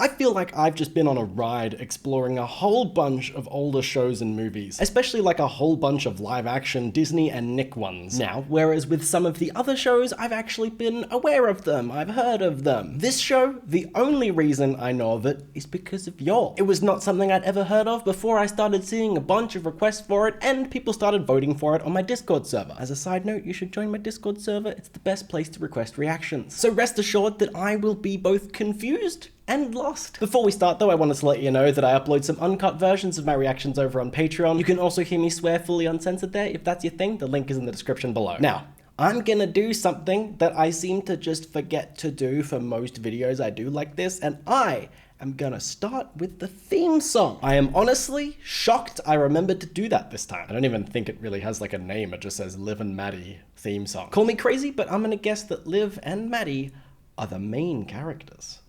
I feel like I've just been on a ride exploring a whole bunch of older shows and movies, especially like a whole bunch of live action Disney and Nick ones. Now, whereas with some of the other shows, I've actually been aware of them, I've heard of them. This show, the only reason I know of it is because of y'all. It was not something I'd ever heard of before I started seeing a bunch of requests for it and people started voting for it on my Discord server. As a side note, you should join my Discord server, it's the best place to request reactions. So rest assured that I will be both confused and lost. Before we start though, I wanted to let you know that I upload some uncut versions of my reactions over on Patreon. You can also hear me swear fully uncensored there if that's your thing. The link is in the description below. Now, I'm gonna do something that I seem to just forget to do for most videos I do like this, and I am gonna start with the theme song. I am honestly shocked I remembered to do that this time. I don't even think it really has like a name, it just says Liv and Maddie theme song. Call me crazy, but I'm gonna guess that Liv and Maddie are the main characters.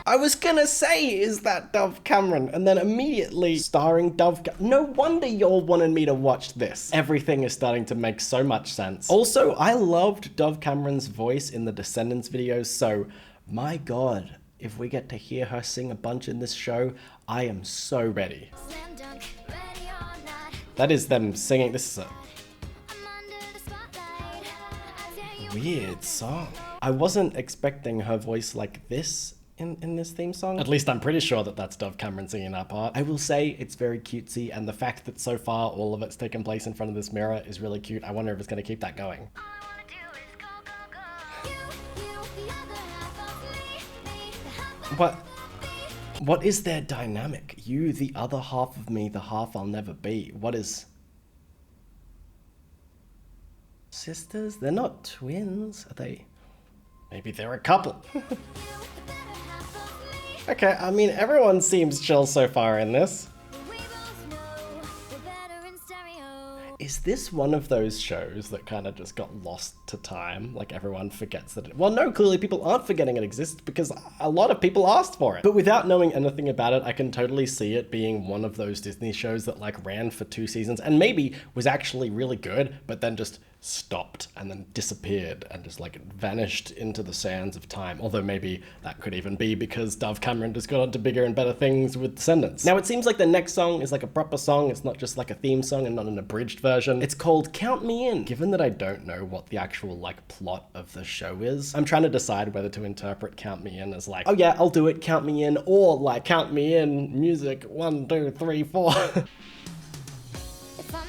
I was gonna say, is that Dove Cameron? And then immediately starring no wonder y'all wanted me to watch this. Everything is starting to make so much sense. Also, I loved Dove Cameron's voice in the Descendants videos, so my god, if we get to hear her sing a bunch in this show, I am so ready. That is them singing, this is a weird song. I wasn't expecting her voice like this in this theme song. At least I'm pretty sure that that's Dove Cameron singing that part. I will say it's very cutesy, and the fact that so far all of it's taken place in front of this mirror is really cute. I wonder if it's gonna keep that going. What is their dynamic? You, the other half of me, the half I'll never be. What is... Sisters? They're not twins, are they? Maybe they're a couple. Okay, I mean, everyone seems chill so far in this. Is this one of those shows that kind of just got lost to time? Like everyone forgets that it... Well, no, clearly people aren't forgetting it exists because a lot of people asked for it. But without knowing anything about it, I can totally see it being one of those Disney shows that like ran for 2 seasons and maybe was actually really good, but then just stopped and then disappeared and just like vanished into the sands of time. Although maybe that could even be because Dove Cameron just got onto bigger and better things with Descendants. Now it seems like the next song is like a proper song. It's not just like a theme song and not an abridged version. It's called Count Me In. Given that I don't know what the actual like plot of the show is, I'm trying to decide whether to interpret Count Me In as like, oh yeah, I'll do it, count me in, or like count me in, music, 1, 2, 3, 4.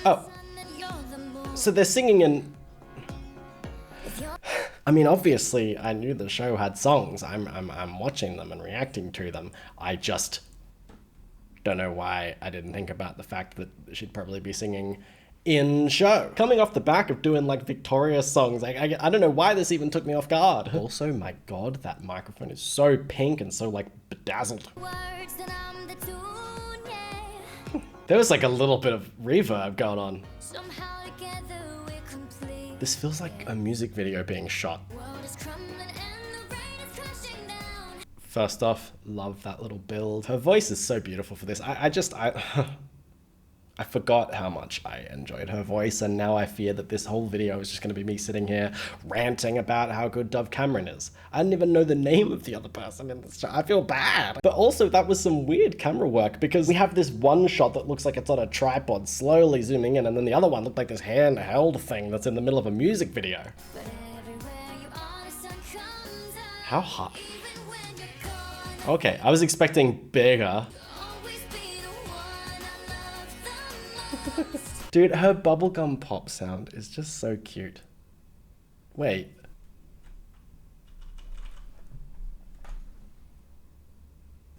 Oh. So they're singing in... I mean, obviously, I knew the show had songs. I'm watching them and reacting to them. I just don't know why I didn't think about the fact that she'd probably be singing in show. Coming off the back of doing like Victorious songs, I don't know why this even took me off guard. Also, my god, that microphone is so pink and so like bedazzled. There was like a little bit of reverb going on. This feels like a music video being shot. First off, love that little build. Her voice is so beautiful for this. I forgot how much I enjoyed her voice, and now I fear that this whole video is just going to be me sitting here ranting about how good Dove Cameron is. I didn't even know the name of the other person in this show. I feel bad. But also, that was some weird camera work, because we have this one shot that looks like it's on a tripod slowly zooming in, and then the other one looked like this handheld thing that's in the middle of a music video. How hot? Okay, I was expecting bigger. Dude, her bubblegum pop sound is just so cute. Wait.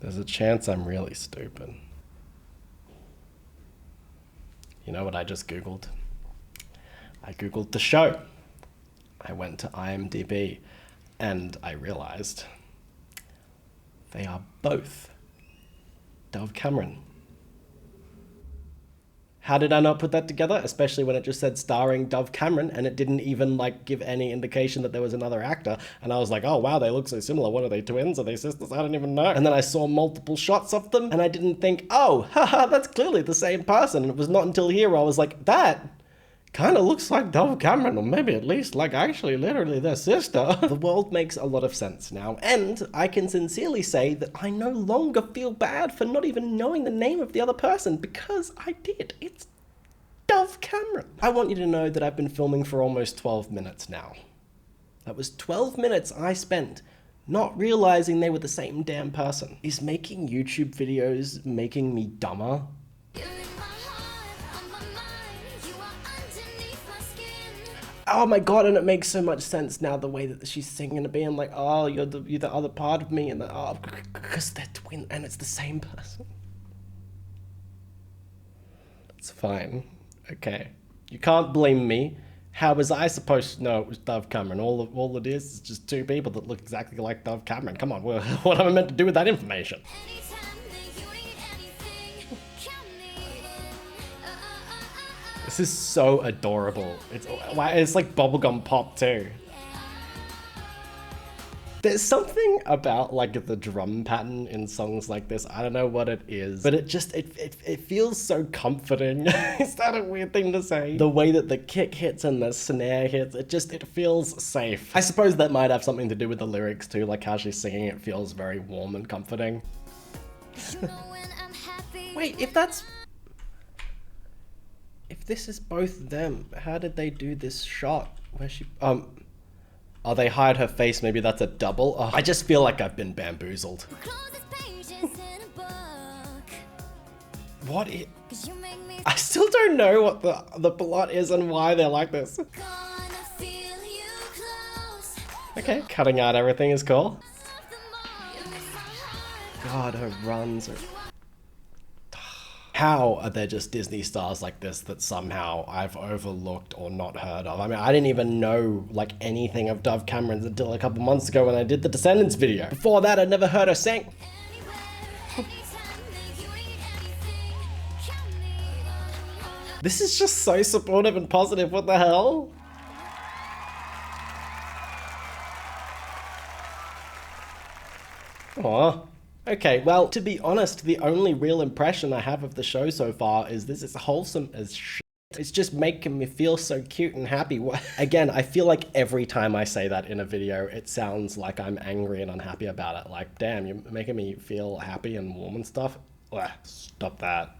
There's a chance I'm really stupid. You know what I just Googled? I Googled the show. I went to IMDb and I realized they are both Dove Cameron. How did I not put that together? Especially when it just said starring Dove Cameron and it didn't even like give any indication that there was another actor. And I was like, oh wow, they look so similar. What are they, twins? Are they sisters? I don't even know. And then I saw multiple shots of them and I didn't think, oh, haha, that's clearly the same person. And it was not until here where I was like, that kind of looks like Dove Cameron, or maybe at least like actually literally their sister. The world makes a lot of sense now, and I can sincerely say that I no longer feel bad for not even knowing the name of the other person, because I did. It's Dove Cameron. I want you to know that I've been filming for almost 12 minutes now. That was 12 minutes I spent not realizing they were the same damn person. Is making YouTube videos making me dumber? Oh my god, and it makes so much sense now, the way that she's singing and being like, oh, you're the other part of me, and oh, because they're twin and it's the same person. It's fine. Okay. You can't blame me. How was I supposed to know it was Dove Cameron? All it is just two people that look exactly like Dove Cameron. Come on, what am I meant to do with that information? This is so adorable. It's like bubblegum pop too. There's something about like the drum pattern in songs like this. I don't know what it is, but it feels so comforting. Is that a weird thing to say? The way that the kick hits and the snare hits, it feels safe. I suppose that might have something to do with the lyrics too, like how she's singing it feels very warm and comforting. Wait, if this is both them, how did they do this shot where she, oh, they hide her face, maybe that's a double? Oh, I just feel like I've been bamboozled. What is... I still don't know what the plot is and why they're like this. Okay, cutting out everything is cool. God, her runs are... How are there just Disney stars like this that somehow I've overlooked or not heard of? I mean, I didn't even know like anything of Dove Cameron until a couple months ago when I did the Descendants video. Before that, I'd never heard her sing. This is just so supportive and positive, what the hell? Aww. Okay, well, to be honest, the only real impression I have of the show so far is this is wholesome as shit. It's just making me feel so cute and happy. Again, I feel like every time I say that in a video, it sounds like I'm angry and unhappy about it. Like, damn, you're making me feel happy and warm and stuff. Ugh, stop that.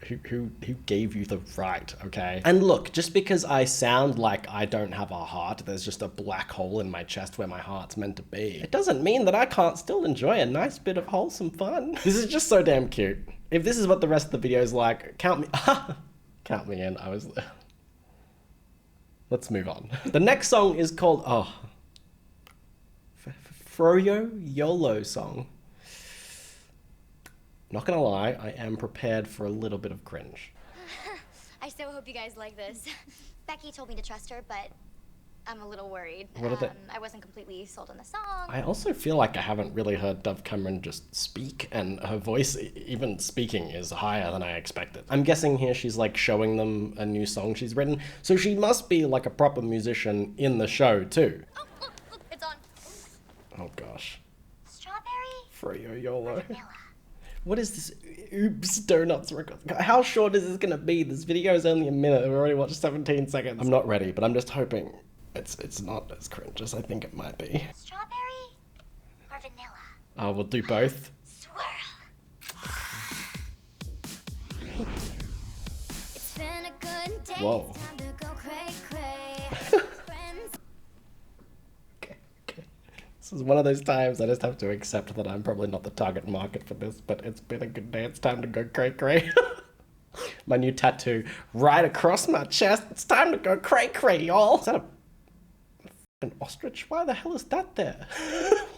Who gave you the right, okay? And look, just because I sound like I don't have a heart, there's just a black hole in my chest where my heart's meant to be, it doesn't mean that I can't still enjoy a nice bit of wholesome fun. This is just so damn cute. If this is what the rest of the video is like, count me in. Let's move on. The next song is called, Froyo YOLO song. Not gonna lie, I am prepared for a little bit of cringe. I so hope you guys like this. Becky told me to trust her, but I'm a little worried. What are they? I wasn't completely sold on the song. I also feel like I haven't really heard Dove Cameron just speak, and her voice, even speaking, is higher than I expected. I'm guessing here she's like showing them a new song she's written, so she must be like a proper musician in the show too. Oh, look, it's on. Oh gosh. Strawberry? Froyo YOLO. Vanilla. What is this? Oops, donuts record. How short is this gonna be? This video is only a minute. We've already watched 17 seconds. I'm not ready, but I'm just hoping it's not as cringe as I think it might be. Strawberry or vanilla? Oh, we'll do both. Swirl. It's been a good day. Whoa. It's time to go cray. Okay. This is one of those times I just have to accept that I'm probably not the target market for this, but it's been a good day. It's time to go cray. My new tattoo right across my chest. It's time to go cray, y'all. Is that an ostrich? Why the hell is that there?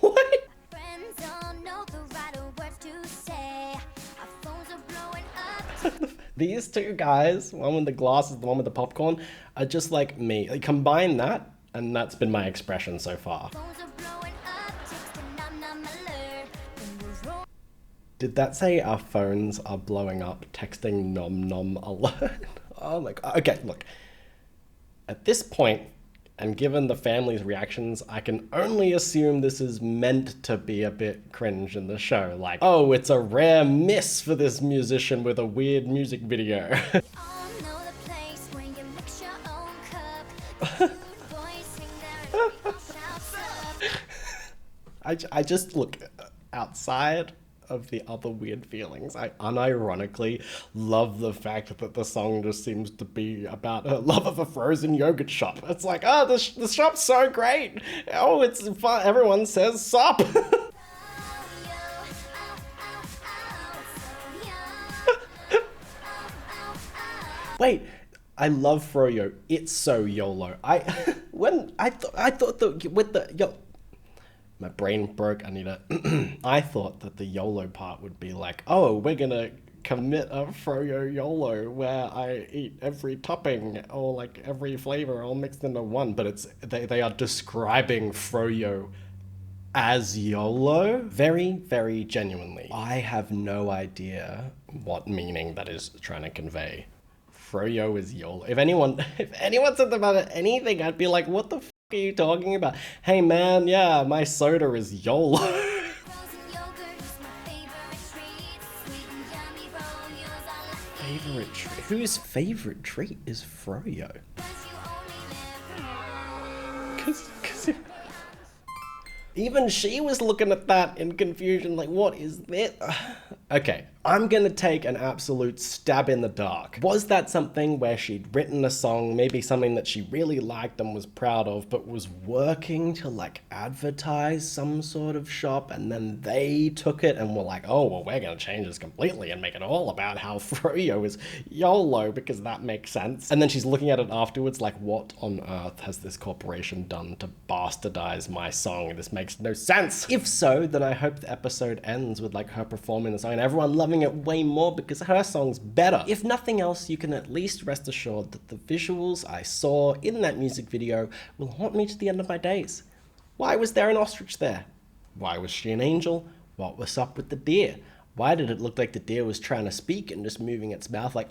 What? Friends don't know the right words to say. Our phones are blowing up. These two guys, one with the glasses, the one with the popcorn, are just like me. Like, combine that, and that's been my expression so far. Phones are blowing up. Text a num alert. When we're rolling. Did that say our phones are blowing up, texting nom alert? Oh my god. Okay, look. At this point, and given the family's reactions, I can only assume this is meant to be a bit cringe in the show. Like, oh, it's a rare miss for this musician with a weird music video. All know the place when you mix your I just look outside of the other weird feelings. I unironically love the fact that the song just seems to be about her love of a frozen yogurt shop. It's like, oh, the shop's so great. Oh, it's fun. Everyone says sup. Wait, I love Froyo. It's so YOLO. I thought that with the my brain broke. I need a. I thought that the YOLO part would be like, oh, we're gonna commit a Froyo YOLO where I eat every topping or like every flavor all mixed into one. But it's they are describing Froyo as YOLO very, very genuinely. I have no idea what meaning that is trying to convey. Froyo is YOLO. If anyone said about anything, I'd be like, what the f are you talking about? Hey man, yeah, my soda is YOLO. Favorite treat? Whose favorite treat is Froyo? Cause even she was looking at that in confusion, like, what is this? Okay, I'm gonna take an absolute stab in the dark. Was that something where she'd written a song, maybe something that she really liked and was proud of, but was working to like advertise some sort of shop, and then they took it and were like, oh, well, we're gonna change this completely and make it all about how Froyo is YOLO because that makes sense. And then she's looking at it afterwards like, what on earth has this corporation done to bastardize my song? This makes no sense. If so, then I hope the episode ends with like her performing the song and everyone loving it way more because her song's better. If nothing else, you can at least rest assured that the visuals I saw in that music video will haunt me to the end of my days. Why was there an ostrich there? Why was she an angel? What was up with the deer? Why did it look like the deer was trying to speak and just moving its mouth like...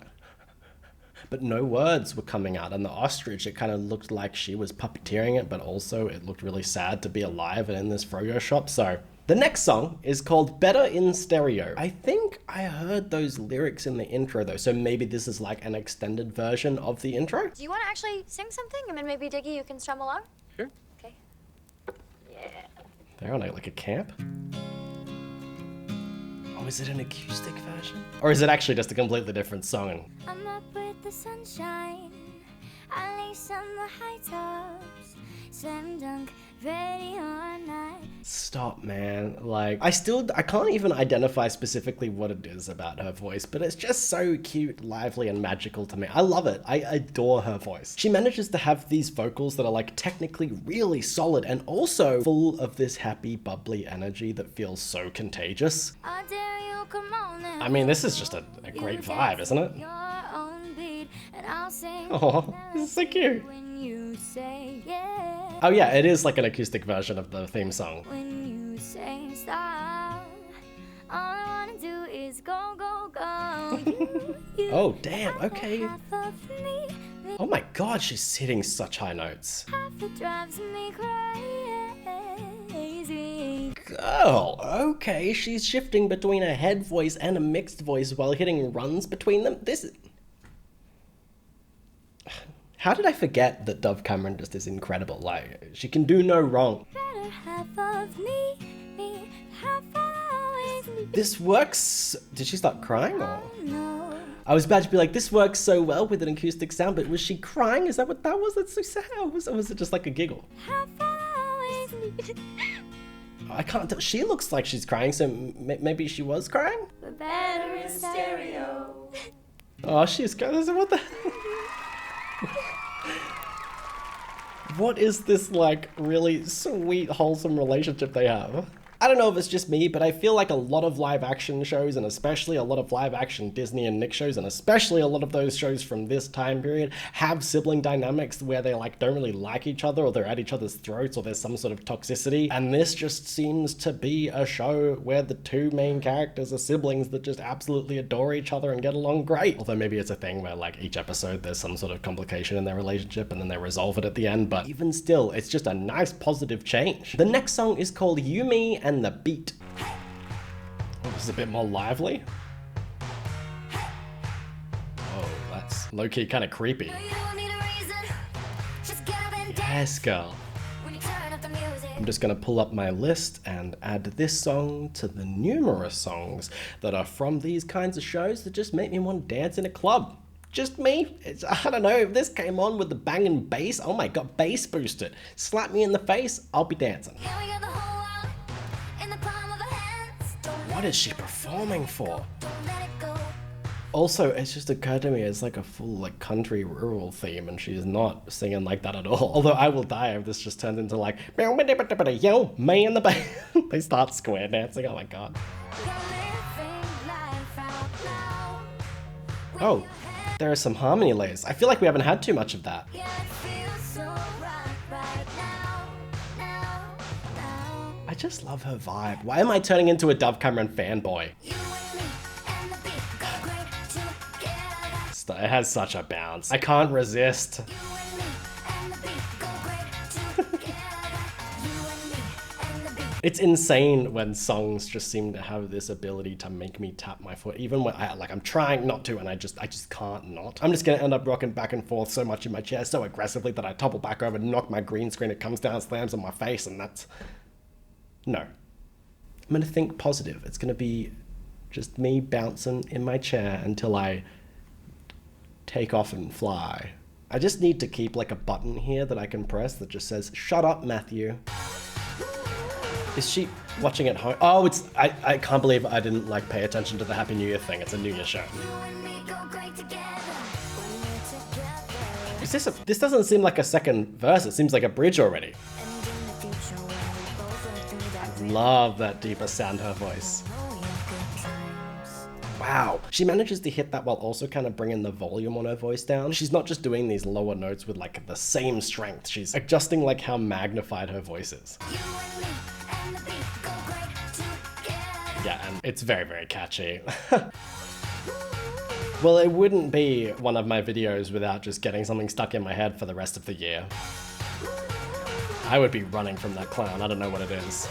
but no words were coming out, and the ostrich, it kind of looked like she was puppeteering it, but also it looked really sad to be alive and in this Froyo shop, so... The next song is called Better in Stereo. I think I heard those lyrics in the intro though, so maybe this is like an extended version of the intro. Do you want to actually sing something? And then maybe Diggy, you can strum along? Sure. Okay. Yeah. They're on like a camp? Oh, is it an acoustic version? Or is it actually just a completely different song? I'm up with the sunshine, I lace on the high tops, slam dunk, ready or not. Stop, man. Like, I can't even identify specifically what it is about her voice, but it's just so cute, lively, and magical to me. I love it. I adore her voice. She manages to have these vocals that are like technically really solid and also full of this happy, bubbly energy that feels so contagious. I dare you, come on and I mean, this is just a great vibe, isn't it? your own beat, and I'll sing. Oh, this is so cute. When you say yeah. Oh yeah, it is like an acoustic version of the theme song. When you say stop, all I wanna do is go, go, go. You Oh damn, okay. half of me, Oh my god, she's hitting such high notes. half it drives me crazy. Girl, okay, she's shifting between a head voice and a mixed voice while hitting runs between them. This is... How did I forget that Dove Cameron just is incredible? Like, she can do no wrong. Better half of me, half always me. This works... Did she start crying or...? No. I was about to be like, this works so well with an acoustic sound, but was she crying? Is that what that was? That's so sad. Or was it just like a giggle? Half always me. I can't tell. She looks like she's crying, so maybe she was crying? But better in stereo. Oh, she's crying. What the... What is this, like, really sweet, wholesome relationship they have? I don't know if it's just me, but I feel like a lot of live action shows, and especially a lot of live action Disney and Nick shows, and especially a lot of those shows from this time period, have sibling dynamics where they like don't really like each other, or they're at each other's throats, or there's some sort of toxicity. And this just seems to be a show where the two main characters are siblings that just absolutely adore each other and get along great. Although maybe it's a thing where like each episode there's some sort of complication in their relationship and then they resolve it at the end, but even still, it's just a nice positive change. The next song is called You, Me, and the Beat. Oh, this is a bit more lively. Oh, that's low-key kind of creepy. You don't need a reason. Just get up and dance. Yes, girl. When you turn up the music. I'm just gonna pull up my list and add this song to the numerous songs that are from these kinds of shows that just make me want to dance in a club. Just me. I don't know, if this came on with the banging bass, oh my god, bass boosted. Slap me in the face, I'll be dancing. What is she performing for? Also, it's just occurred to me it's like a full like country rural theme and she's not singing like that at all. Although I will die if this just turns into like yo, me and the bass. They start square dancing, oh my god. Oh, there are some harmony layers. I feel like we haven't had too much of that. I just love her vibe. Why am I turning into a Dove Cameron fanboy? It has such a bounce. I can't resist. It's insane when songs just seem to have this ability to make me tap my foot, even when I'm trying not to, and I just can't not. I'm just gonna end up rocking back and forth so much in my chair so aggressively that I topple back over, knock my green screen, it comes down, slams on my face, and that's... No. I'm gonna think positive. It's gonna be just me bouncing in my chair until I take off and fly. I just need to keep like a button here that I can press that just says, "Shut up, Matthew." Is she watching at home? Oh, it's, I can't believe I didn't like pay attention to the Happy New Year thing. It's a New Year show. Is this doesn't seem like a second verse. It seems like a bridge already. I love that deeper sound her voice. Wow, she manages to hit that while also kind of bringing the volume on her voice down. She's not just doing these lower notes with like the same strength. She's adjusting like how magnified her voice is. Yeah, and it's very, very catchy. Well, it wouldn't be one of my videos without just getting something stuck in my head for the rest of the year. I would be running from that clown. I don't know what it is.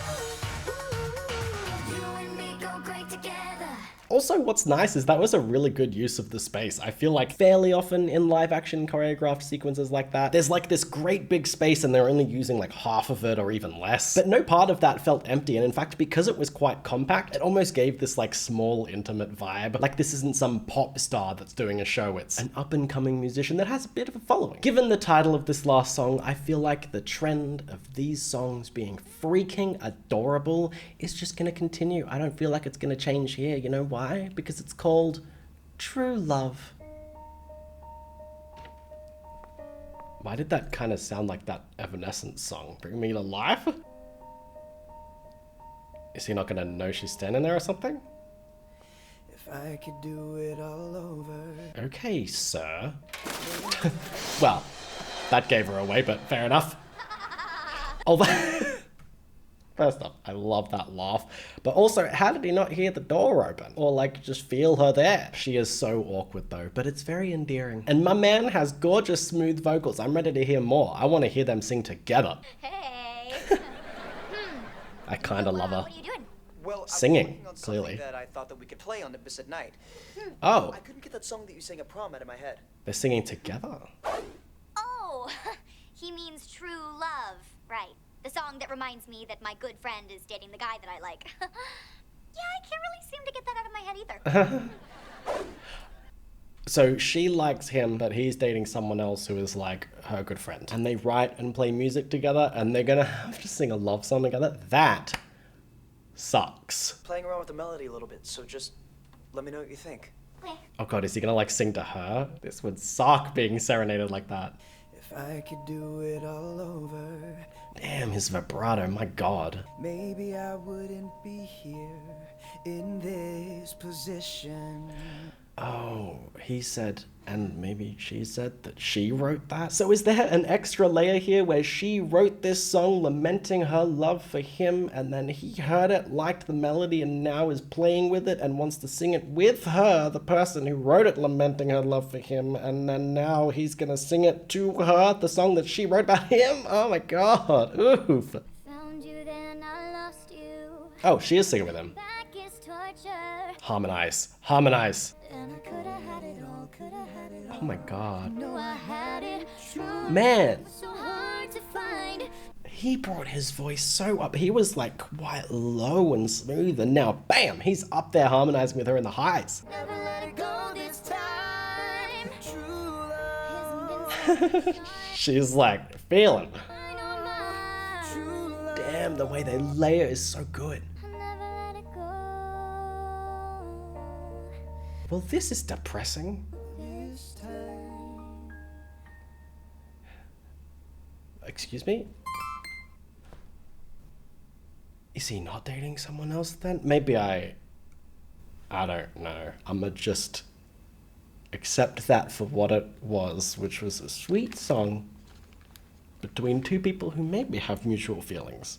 Also, what's nice is that was a really good use of the space. I feel like fairly often in live action choreographed sequences like that, there's like this great big space and they're only using like half of it or even less. But no part of that felt empty, and in fact, because it was quite compact, it almost gave this like small, intimate vibe. Like this isn't some pop star that's doing a show, it's an up-and-coming musician that has a bit of a following. Given the title of this last song, I feel like the trend of these songs being freaking adorable is just gonna continue. I don't feel like it's gonna change here, you know why? Because it's called True Love. Why did that kind of sound like that Evanescence song? Bring Me to Life? Is he not gonna know she's standing there or something? If I could do it all over. Okay, sir. Well, that gave her away, but fair enough. Although... First off, I love that laugh. But also, how did he not hear the door open? Or like, just feel her there? She is so awkward though, but it's very endearing. And my man has gorgeous, smooth vocals. I'm ready to hear more. I want to hear them sing together. Hey. I kind of love her. What are you doing? Well, Singing, on clearly. that I thought that we could play on Nimbus at night. Oh, I couldn't get that song that you sang at prom out of my head. they're singing together. Oh, he means True Love, right? The song that reminds me that my good friend is dating the guy that I like. Yeah, I can't really seem to get that out of my head either. So she likes him, but he's dating someone else who is like her good friend. And they write and play music together, and they're gonna have to sing a love song together. That sucks. Playing around with the melody a little bit, so just let me know what you think. Oh god, is he gonna like sing to her? This would suck being serenaded like that. If I could do it all over. Damn, his vibrato, my god. Maybe I wouldn't be here in this position. Oh, he said, and maybe she said that she wrote that? So is there an extra layer here where she wrote this song lamenting her love for him, and then he heard it, liked the melody, and now is playing with it and wants to sing it with her, the person who wrote it lamenting her love for him, and then now he's gonna sing it to her, the song that she wrote about him? Oh my god, oof. Found you, then I lost you. Oh, she is singing with him. Back is torture. Harmonize, harmonize. And I could have had it all, could have had it all. Oh my god. No, I had it. True. Man, So hard to find. he brought his voice so up. He was like quite low and smooth, and now bam, he's up there harmonizing with her in the highs. Never let it go this time. True love. She's like feeling. I know my True love. Damn, the way they layer is so good. I'll never let it go. Well, this is depressing. This time. Excuse me? Is he not dating someone else then? Maybe I don't know. I'ma just accept that for what it was, which was a sweet song between two people who maybe have mutual feelings.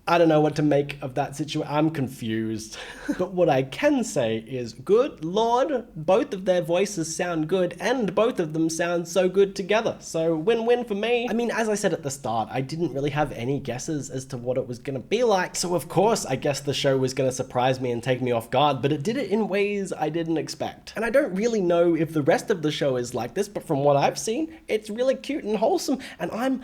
I don't know what to make of that situation. I'm confused. But what I can say is, good lord, both of their voices sound good, and both of them sound so good together. So win-win for me. I mean, as I said at the start, I didn't really have any guesses as to what it was gonna be like. So of course, I guess the show was gonna surprise me and take me off guard, but it did it in ways I didn't expect. And I don't really know if the rest of the show is like this, but from what I've seen, it's really cute and wholesome, and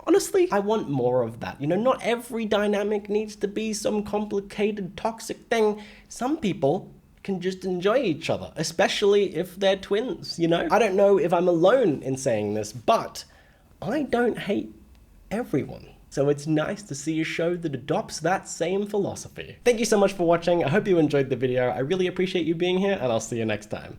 honestly, I want more of that. You know, not every dynamic needs to be some complicated, toxic thing. Some people can just enjoy each other, especially if they're twins, you know? I don't know if I'm alone in saying this, but I don't hate everyone. So it's nice to see a show that adopts that same philosophy. Thank you so much for watching. I hope you enjoyed the video. I really appreciate you being here, and I'll see you next time.